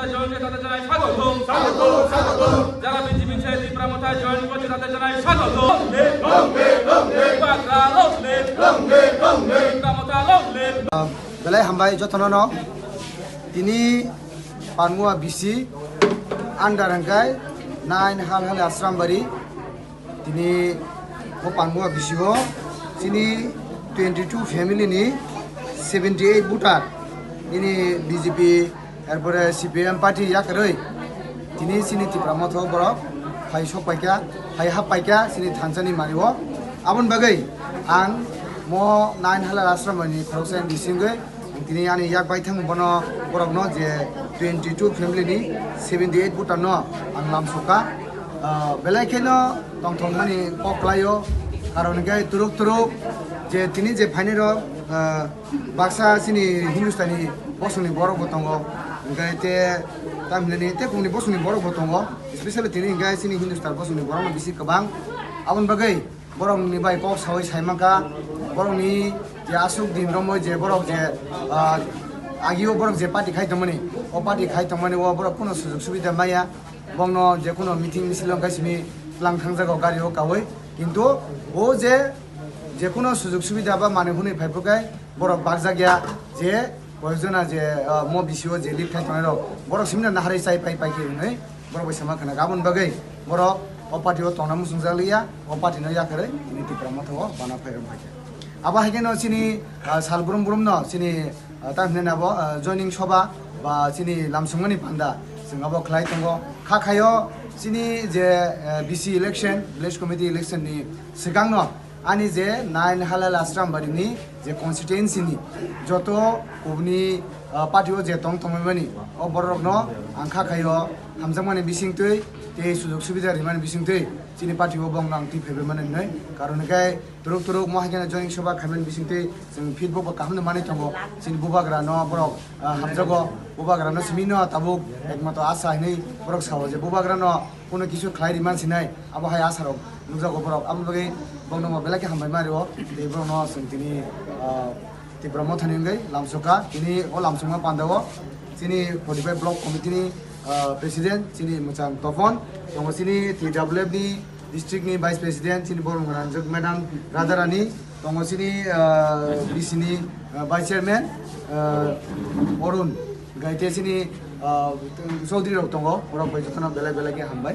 প্রামতায় জয়েনকে তাদের জানাই স্বাগত যারা বিজেপি ছেড়ে প্রামতায় জয়েন করছে তাদের জানাই স্বাগত বেলাই হামবাই যতন তিনি পানমুয়া বিসি আন্ডার হাঙ্কাই নাइन हाल हाल आश्रामबारी তিনি পানমুয়া বিসি তিনি 22 ফ্যামিলি নি 78 ভোটার তিনি বিজেপি এরপরে সিপিএম পার্টি ইয়াকরই তিনি সিনি টিপ্রামথ বরক ফাই সপাইকা ফাই হাপাইকা সিনি থানসানি মারিব আবন বাগै आं मो 9 हाल आश्रामबारी खरकसा बिसिंगै তিনি আনি ইয়াক বাইথাং বনো বরক ন যে 22 ফ্যামিলি নি 78 ভোটার ন আং লামসকা বেলাইকেন দংথং মানি পকলাयो কারণ গাই তুরুক যে তিনি যে ফাইনের বাক্সা সিনি হিন্দুস্তানি বসুনি বরক বতঙ্গ গাইতে তামিলনি তে কুনি বসুনি বরক বতঙ্গ স্পেশালি তিনি গাই সিনি হিন্দুস্তান বসুনি বরক বিসি কবাং আবন বাগै বরক नि बाय पक सावै साइमाका बरक नि जे आसुक दिन रम जे बरक जे आगियो बरक जे पार्टी खाइतमनि ओ पार्टी खाइतमनि ओ बरक कोनो सुजुग सुबिदा माया बंगनो जे कोनो मिटिं मिसिलं गासिनि प्लान थांजागो गारियो कावै किन्तु ओ जे कोनो सुजुग सुबिदा बा माने हुनै फाइफोगाय बरक बागजागिया जे बयजना जे मो बिसिओ जे लिप खाइतमनि बरक सिमना नाहारै साइ पाइ पाइ नै बरक बैसामा खाना गाबोन बागै बरक o party o tona musung zalia o party no yakare ini tipramotho bana phairam phaike aba hageno sini salburum burum no sini tamne nabo joining soba ba sini lamsungmani panda singabo khlai tongo kha khayo sini je bc election village committee election ni sigang no ani je 9 halal ashram ni je constituency ni joto ubni party o je tong tongmani o borok no angkha khayo hamjamani bisingtui ते सुजुग सुबिदा Riemann बिसिंगतै चिनि party ओ बंग नांति फेबे माने नै कारण गाय तुरुक महागेना जयिं सभा खामेन बिसिंगतै जों फिडबक बा कामनो माने तंगो चिनि बुबाग्रा न बरक हामजागो बुबाग्रा न सिमिनो ताबुक एकमात्र आशा नै बरक साव जे बुबाग्रा न कोनो किछु खलाइ रिमान सिनाय आबो हाय आसार नुजागो बरक आमबगे बंगनो बेलाके हामबाय मारिओ दे बरक न जों तिनि तिब्रमथनिंगै लामसका तिनि ओ लामसमा पान्दाओ चिनि 45 block कमिटिनि President sini macam Tofon, yang sini TWF ni district ni Vice President sini Borong Ranjak Madam Radharani, yang sini di sini Vice Chairman Orun, gaite sini Saudri Rok Tongo, orang baik jatana belai-belai ke hambai.